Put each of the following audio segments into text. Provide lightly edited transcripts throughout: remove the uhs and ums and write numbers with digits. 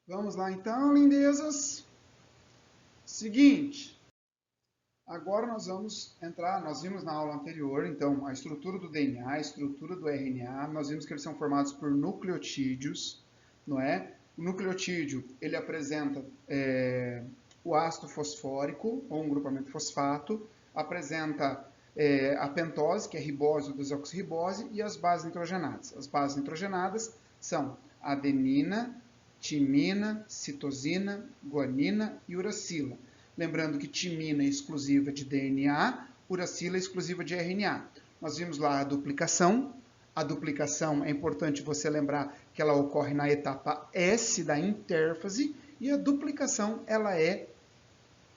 Vamos lá então, lindezas. Seguinte, agora nós vamos entrar, nós vimos na aula anterior, então, a estrutura do DNA, a estrutura do RNA, nós vimos que eles são formados por nucleotídeos, não é? O nucleotídeo, ele apresenta o ácido fosfórico, ou um grupamento fosfato, apresenta a pentose, que é ribose ou desoxirribose, e as bases nitrogenadas. As bases nitrogenadas são adenina, timina, citosina, guanina e uracila. Lembrando que timina é exclusiva de DNA, uracila é exclusiva de RNA. Nós vimos lá a duplicação. A duplicação, é importante você lembrar que ela ocorre na etapa S da intérfase, e a duplicação ela é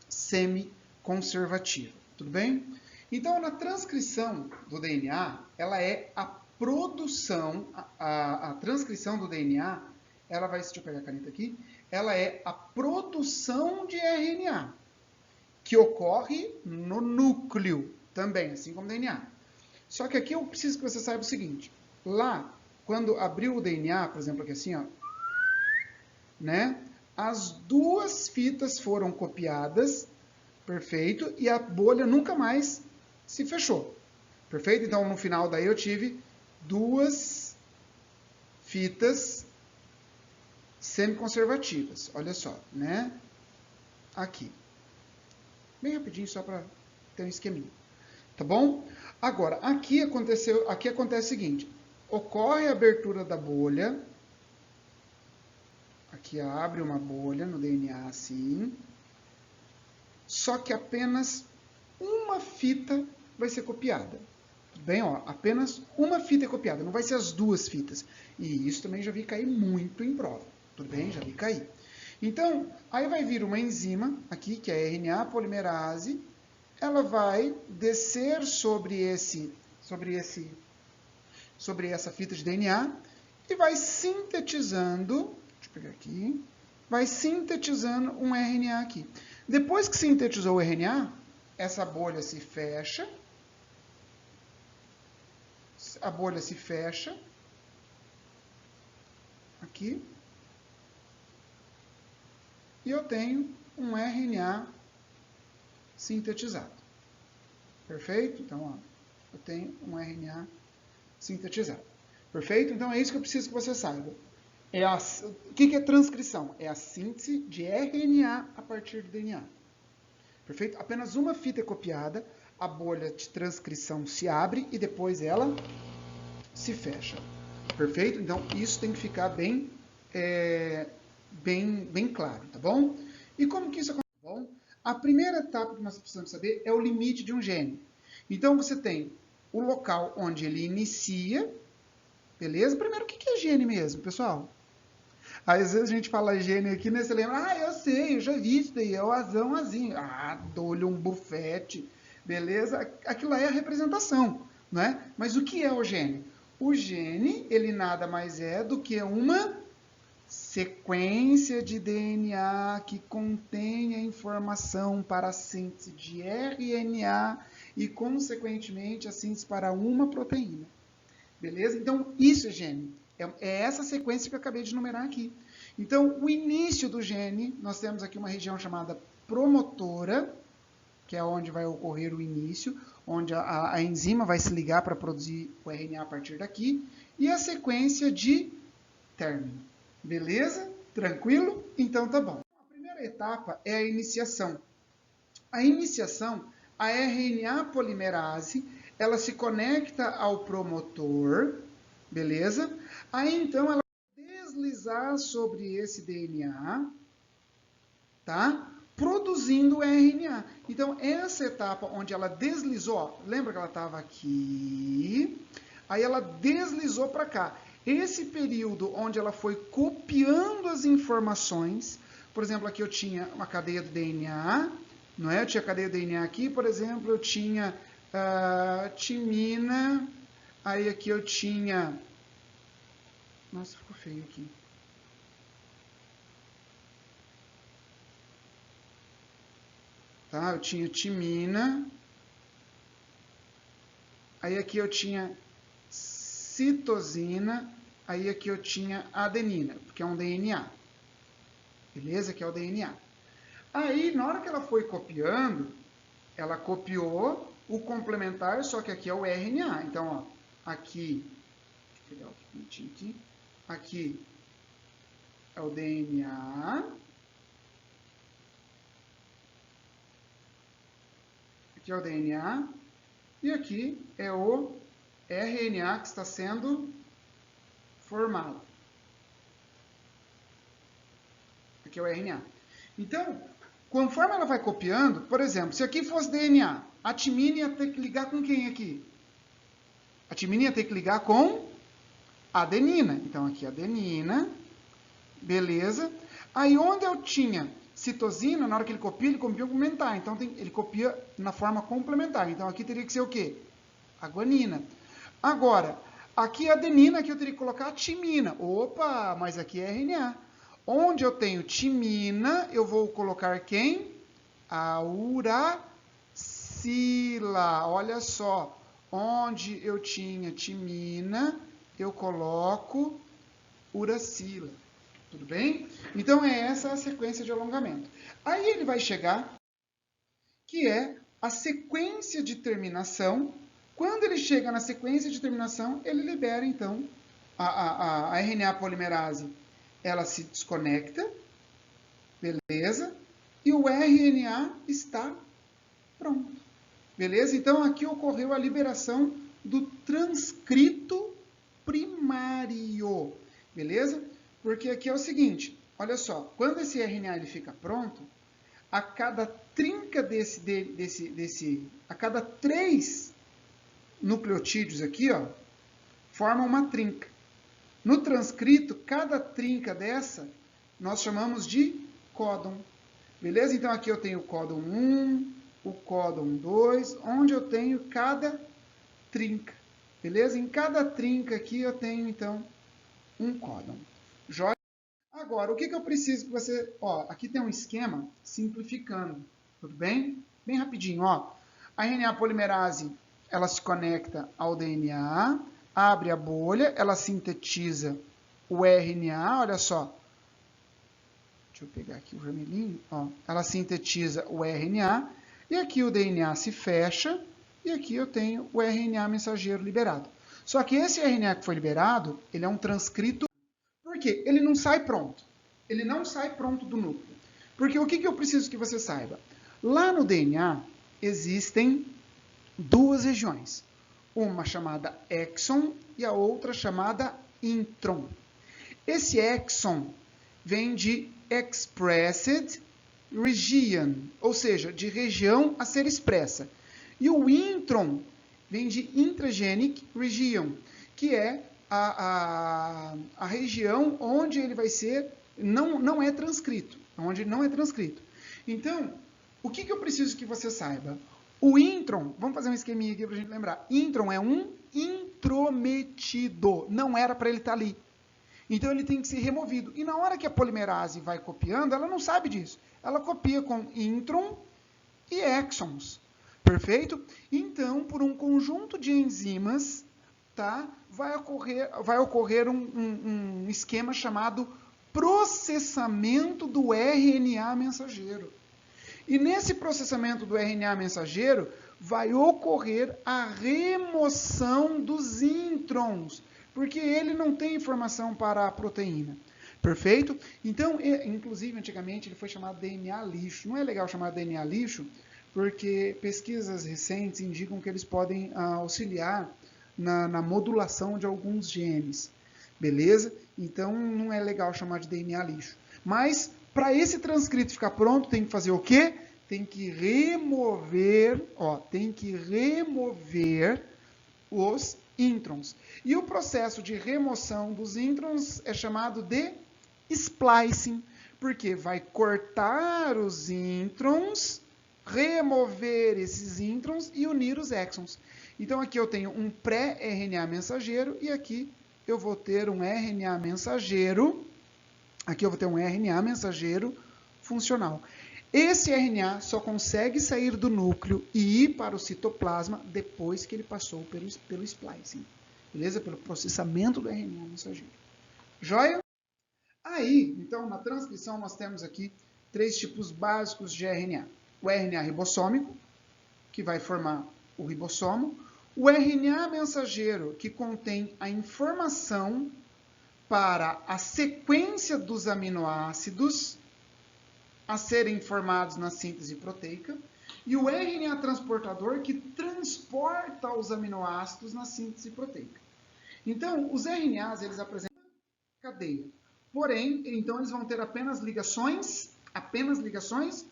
semi-conservativa. Tudo bem? Então, na transcrição do DNA, ela é a produção, a transcrição do DNA, ela vai, deixa eu pegar a caneta aqui, ela é a produção de RNA, que ocorre no núcleo também, assim como DNA. Só que aqui eu preciso que você saiba o seguinte, lá, quando abriu o DNA, por exemplo, aqui assim, ó, né, as duas fitas foram copiadas, perfeito, e a bolha nunca mais se fechou, perfeito? Então, no final daí eu tive duas fitas semi-conservativas, olha só, né? Aqui. Bem rapidinho, só para ter um esqueminha. Tá bom? Agora, aqui acontece o seguinte, ocorre a abertura da bolha, aqui abre uma bolha no DNA assim, só que apenas uma fita vai ser copiada. Tudo bem? Ó, apenas uma fita é copiada, não vai ser as duas fitas. E isso também já vi cair muito em prova. Tudo bem? Já vi cair. Então, aí vai vir uma enzima, aqui, que é a RNA polimerase, ela vai descer sobre essa fita de DNA e vai sintetizando, deixa eu pegar aqui, vai sintetizando um RNA aqui. Depois que sintetizou o RNA, essa bolha se fecha, a bolha se fecha, aqui, e eu tenho um RNA sintetizado. Perfeito? Então, ó, eu tenho um RNA sintetizado. Perfeito? Então, é isso que eu preciso que você saiba. O que é transcrição? É a síntese de RNA a partir do DNA. Perfeito? Apenas uma fita é copiada, a bolha de transcrição se abre e depois ela se fecha. Perfeito? Então, isso tem que ficar bem claro, tá bom? E como que isso acontece? Bom, a primeira etapa que nós precisamos saber é o limite de um gene. Então, você tem o local onde ele inicia, beleza? Primeiro, o que é gene mesmo, pessoal? Às vezes a gente fala gene aqui, né? Você lembra, eu sei, eu já vi isso daí, é o azão, azinho. Dou-lhe um bufete, beleza? Aquilo lá é a representação, né? Mas o que é o gene? O gene, ele nada mais é do que uma sequência de DNA que contém a informação para a síntese de RNA e, consequentemente, a síntese para uma proteína. Beleza? Então, isso é gene. É essa sequência que eu acabei de numerar aqui. Então, o início do gene, nós temos aqui uma região chamada promotora, que é onde vai ocorrer o início, onde a enzima vai se ligar para produzir o RNA a partir daqui, e a sequência de término. Beleza? Tranquilo? Então tá bom. A primeira etapa é a iniciação. A iniciação, a RNA polimerase, ela se conecta ao promotor, beleza? Aí então ela vai deslizar sobre esse DNA, tá? Produzindo o RNA. Então essa etapa onde ela deslizou, ó, lembra que ela estava aqui? Aí ela deslizou para cá. Esse período onde ela foi copiando as informações, por exemplo, aqui eu tinha uma cadeia do DNA, não é? Eu tinha a cadeia do DNA aqui, por exemplo, eu tinha timina, aí aqui eu tinha... Nossa, ficou feio aqui. Tá? Eu tinha timina, aí aqui eu tinha citosina, aí aqui eu tinha adenina, porque é um DNA. beleza? Que é o DNA. Aí, na hora que ela foi copiando, ela copiou o complementar, só que aqui é o RNA. Então, ó, aqui, deixa eu pegar outro pontinho aqui, aqui é o DNA, aqui é o DNA, e aqui é o RNA que está sendo formado. Aqui é o RNA. Então, conforme ela vai copiando, por exemplo, se aqui fosse DNA, a timina ia ter que ligar com quem aqui? A timina ia ter que ligar com a adenina. Então, aqui a adenina, beleza. Aí, onde eu tinha citosina, na hora que ele copia complementar. Então, ele copia na forma complementar. Então, aqui teria que ser o quê? A guanina. Agora, aqui a adenina, aqui eu teria que colocar a timina. Opa, mas aqui é RNA. Onde eu tenho timina, eu vou colocar quem? A uracila. Olha só. Onde eu tinha timina, eu coloco uracila. Tudo bem? Então, é essa a sequência de alongamento. Aí ele vai chegar, que é a sequência de terminação. Quando ele chega na sequência de terminação, ele libera, então, a RNA polimerase. Ela se desconecta, beleza? E o RNA está pronto, beleza? Então, aqui ocorreu a liberação do transcrito primário, beleza? Porque aqui é o seguinte, olha só, quando esse RNA ele fica pronto, a cada trinca a cada 3 nucleotídeos aqui, ó, forma uma trinca. No transcrito, cada trinca dessa, nós chamamos de códon. Beleza? Então, aqui eu tenho o códon 1, o códon 2, onde eu tenho cada trinca. Beleza? Em cada trinca aqui eu tenho, então, um códon. Joia? Agora, o que eu preciso que você... Ó, aqui tem um esquema simplificando. Tudo bem? Bem rapidinho, ó. A RNA polimerase, ela se conecta ao DNA, abre a bolha, ela sintetiza o RNA, olha só. Deixa eu pegar aqui o vermelhinho, ó. Ela sintetiza o RNA, e aqui o DNA se fecha, e aqui eu tenho o RNA mensageiro liberado. Só que esse RNA que foi liberado, ele é um transcrito. Por quê? Ele não sai pronto. Ele não sai pronto do núcleo. Porque o que eu preciso que você saiba? Lá no DNA, existem 2 regiões. Uma chamada exon e a outra chamada intron. Esse exon vem de expressed region, ou seja, de região a ser expressa. E o intron vem de intragenic region, que é a região onde ele vai ser, não é transcrito. Onde não é transcrito. Então, o que eu preciso que você saiba? O intron, vamos fazer um esqueminha aqui para a gente lembrar. Intron é um intrometido. Não era para ele estar ali. Então, ele tem que ser removido. E na hora que a polimerase vai copiando, ela não sabe disso. Ela copia com intron e exons. Perfeito? Então, por um conjunto de enzimas, tá, vai ocorrer um esquema chamado processamento do RNA mensageiro. E nesse processamento do RNA mensageiro, vai ocorrer a remoção dos introns, porque ele não tem informação para a proteína. Perfeito? Então, inclusive, antigamente, ele foi chamado DNA lixo. Não é legal chamar DNA lixo, porque pesquisas recentes indicam que eles podem auxiliar na modulação de alguns genes. Beleza? Então, não é legal chamar de DNA lixo. Mas, para esse transcrito ficar pronto, tem que fazer o quê? Tem que remover os introns. E o processo de remoção dos introns é chamado de splicing, porque vai cortar os introns, remover esses introns e unir os exons. Então, aqui eu tenho um pré-RNA mensageiro e aqui eu vou ter um RNA mensageiro. Aqui eu vou ter um RNA mensageiro funcional. Esse RNA só consegue sair do núcleo e ir para o citoplasma depois que ele passou pelo splicing. Beleza? Pelo processamento do RNA mensageiro. Joia? Aí, então, na transcrição, nós temos aqui 3 tipos básicos de RNA. O RNA ribossômico, que vai formar o ribossomo. O RNA mensageiro, que contém a informação para a sequência dos aminoácidos a serem formados na síntese proteica. E o RNA transportador, que transporta os aminoácidos na síntese proteica. Então, os RNAs, eles apresentam cadeia. Porém, então eles vão ter apenas ligações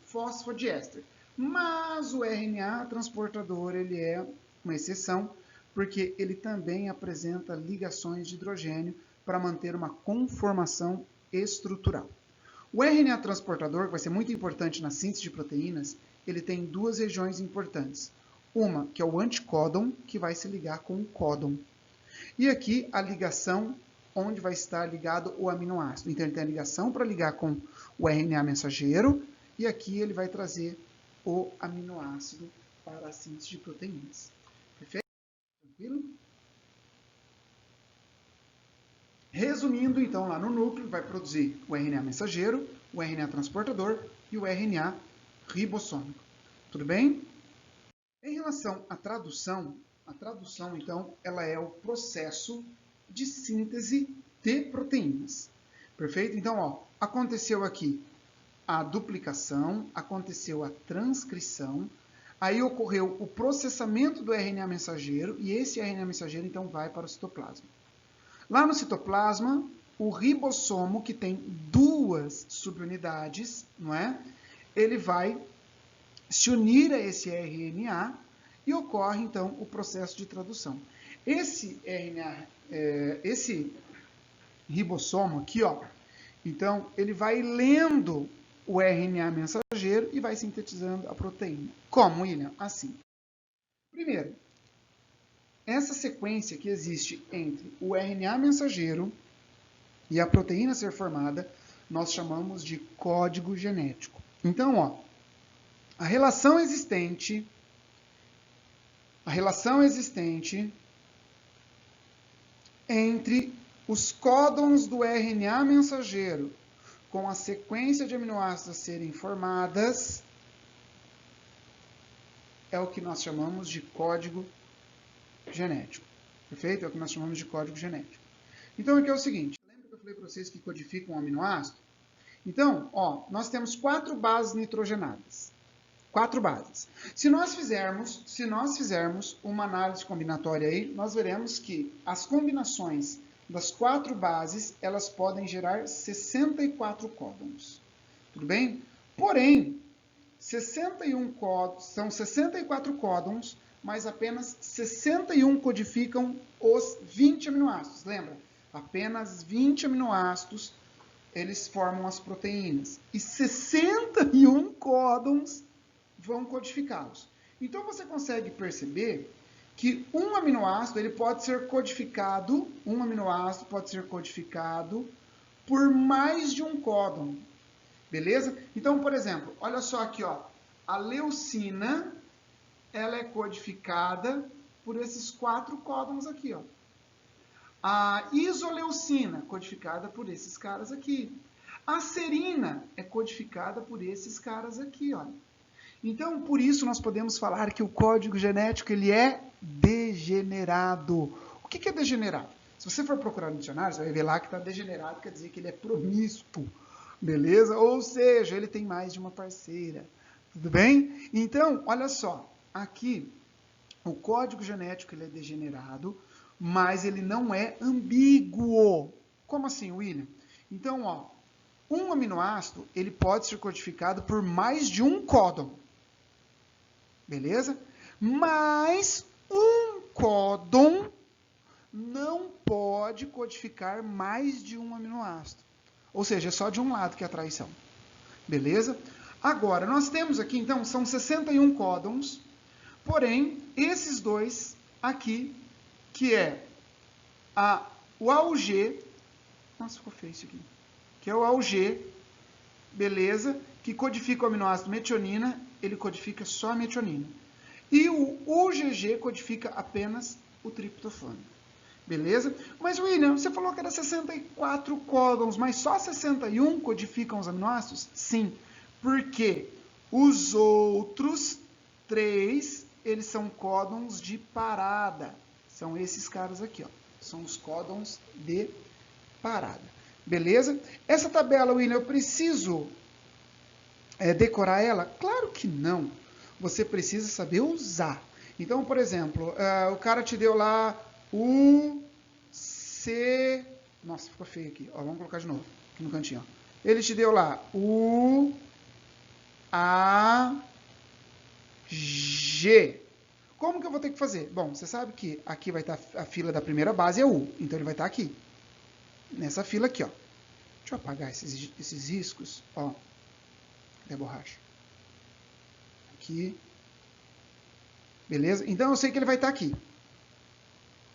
fosfodiéster. Mas o RNA transportador, ele é uma exceção, porque ele também apresenta ligações de hidrogênio para manter uma conformação estrutural. O RNA transportador, que vai ser muito importante na síntese de proteínas, ele tem 2 regiões importantes. Uma, que é o anticódon, que vai se ligar com o códon. E aqui a ligação onde vai estar ligado o aminoácido. Então ele tem a ligação para ligar com o RNA mensageiro, e aqui ele vai trazer o aminoácido para a síntese de proteínas. Perfeito? Tranquilo? Resumindo, então, lá no núcleo, vai produzir o RNA mensageiro, o RNA transportador e o RNA ribossômico. Tudo bem? Em relação à tradução, então, ela é o processo de síntese de proteínas. Perfeito? Então, ó, aconteceu aqui a duplicação, aconteceu a transcrição, aí ocorreu o processamento do RNA mensageiro, e esse RNA mensageiro, então, vai para o citoplasma. Lá no citoplasma, o ribossomo, que tem 2 subunidades, não é? Ele vai se unir a esse RNA e ocorre, então, o processo de tradução. Esse ribossomo aqui, ó, então, ele vai lendo o RNA mensageiro e vai sintetizando a proteína. Como, William? Assim. Primeiro, essa sequência que existe entre o RNA mensageiro e a proteína a ser formada, nós chamamos de código genético. Então, ó, a relação existente entre os códons do RNA mensageiro com a sequência de aminoácidos a serem formadas é o que nós chamamos de código genético. Perfeito? É o que nós chamamos de código genético. Então, aqui é o seguinte. Lembra que eu falei para vocês que codificam um aminoácido? Então, ó, nós temos 4 bases nitrogenadas. 4 bases. Se nós fizermos uma análise combinatória aí, nós veremos que as combinações das 4 bases, elas podem gerar 64 códons. Tudo bem? Porém, 61 códons, são 64 códons, mas apenas 61 codificam os 20 aminoácidos. Lembra? Apenas 20 aminoácidos, eles formam as proteínas. E 61 códons vão codificá-los. Então, você consegue perceber que um aminoácido, ele pode ser codificado, por mais de um códon. Beleza? Então, por exemplo, olha só aqui, ó. A leucina, ela é codificada por esses 4 códons aqui, ó. A isoleucina, codificada por esses caras aqui. A serina é codificada por esses caras aqui, ó. Então, por isso, nós podemos falar que o código genético ele é degenerado. O que é degenerado? Se você for procurar no dicionário, você vai ver lá que está degenerado, quer dizer que ele é promíscuo, beleza? Ou seja, ele tem mais de uma parceira, tudo bem? Então, olha só, aqui, o código genético ele é degenerado, mas ele não é ambíguo. Como assim, William? Então, ó, um aminoácido ele pode ser codificado por mais de um códon. Beleza? Mas um códon não pode codificar mais de um aminoácido. Ou seja, é só de um lado que é a traição. Beleza? Agora, nós temos aqui, então, são 61 códons, porém, esses 2 aqui, que é o AUG, nossa, ficou feio isso aqui, que é o AUG, beleza? Que codifica o aminoácido metionina, ele codifica só a metionina. E o UGG codifica apenas o triptofano. Beleza? Mas, William, você falou que era 64 códons, mas só 61 codificam os aminoácidos? Sim. Por quê? Os outros 3, eles são códons de parada. São esses caras aqui, ó. São os códons de parada. Beleza? Essa tabela, William, eu preciso decorar ela? Claro que não. Você precisa saber usar. Então, por exemplo, o cara te deu lá o C... Nossa, ficou feio aqui. Ó, vamos colocar de novo, aqui no cantinho. Ó. Ele te deu lá o A G. Como que eu vou ter que fazer? Bom, você sabe que aqui vai estar a fila da primeira base, é U. Então, ele vai estar aqui. Nessa fila aqui, ó. Deixa eu apagar esses riscos. Ó. Cadê a borracha? Aqui. Beleza? Então, eu sei que ele vai estar aqui.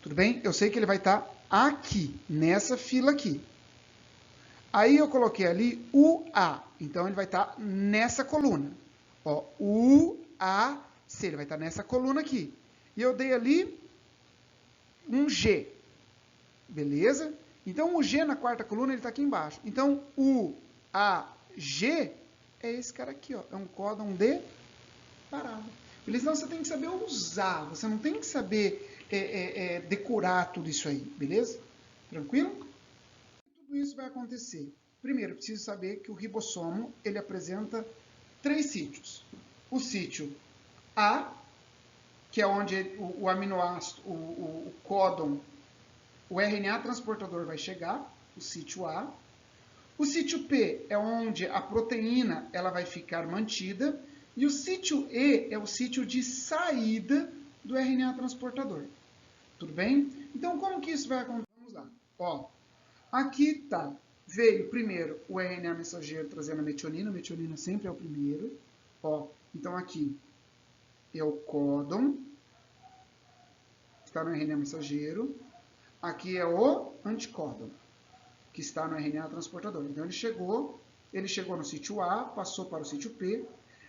Tudo bem? Eu sei que ele vai estar aqui, nessa fila aqui. Aí, eu coloquei ali UA. Então, ele vai estar nessa coluna. Ó, UAC. Ele vai estar nessa coluna aqui. E eu dei ali um G. Beleza? Então, o G na quarta coluna, ele está aqui embaixo. Então, o AG é esse cara aqui, ó. É um códon de parada. Beleza? Então, você tem que saber usar. Você não tem que saber decorar tudo isso aí. Beleza? Tranquilo? Tudo isso vai acontecer. Primeiro, eu preciso saber que o ribossomo, ele apresenta 3 sítios. O sítio A, que é onde o aminoácido, o códon, o RNA transportador vai chegar, o sítio A. O sítio P é onde a proteína ela vai ficar mantida. E o sítio E é o sítio de saída do RNA transportador. Tudo bem? Então, como que isso vai acontecer? Vamos lá. Ó, aqui tá. Veio primeiro o RNA mensageiro trazendo a metionina. A metionina sempre é o primeiro. Ó, então aqui é o códon, que está no RNA mensageiro. Aqui é o anticódon, que está no RNA transportador. Então, ele chegou no sítio A, passou para o sítio P.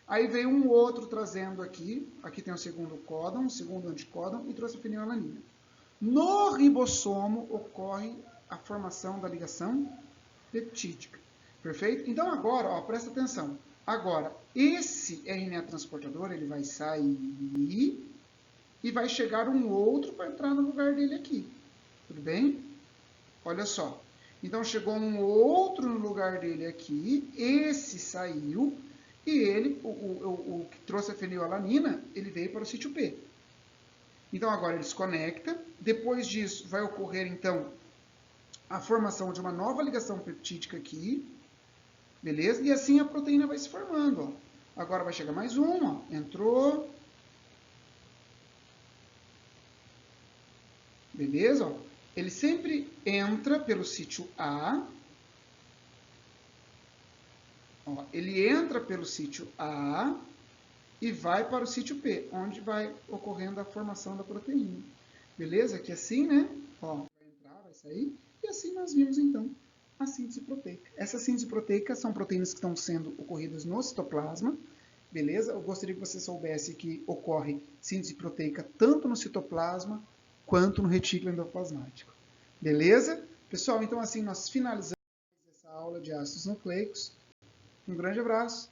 Aí veio um outro trazendo aqui tem o segundo códon, o segundo anticódon, e trouxe a fenilalanina. No ribossomo ocorre a formação da ligação peptídica. Perfeito? Então agora, ó, presta atenção. Agora, esse RNA transportador, ele vai sair e vai chegar um outro para entrar no lugar dele aqui. Tudo bem? Olha só. Então, chegou um outro no lugar dele aqui, esse saiu, e ele, o que trouxe a fenilalanina, ele veio para o sítio P. Então, agora ele se conecta. Depois disso, vai ocorrer, então, a formação de uma nova ligação peptídica aqui. Beleza? E assim a proteína vai se formando. Ó. Agora vai chegar mais um. Ó. Entrou. Beleza? Ó. Ele sempre entra pelo sítio A. Ó, ele entra pelo sítio A e vai para o sítio P, onde vai ocorrendo a formação da proteína. Beleza? Que assim, né? Ó, vai entrar, vai sair. E assim nós vimos, então, a síntese proteica. Essas sínteses proteicas são proteínas que estão sendo ocorridas no citoplasma. Beleza? Eu gostaria que você soubesse que ocorre síntese proteica tanto no citoplasma quanto no retículo endoplasmático. Beleza? Pessoal, então assim nós finalizamos essa aula de ácidos nucleicos. Um grande abraço.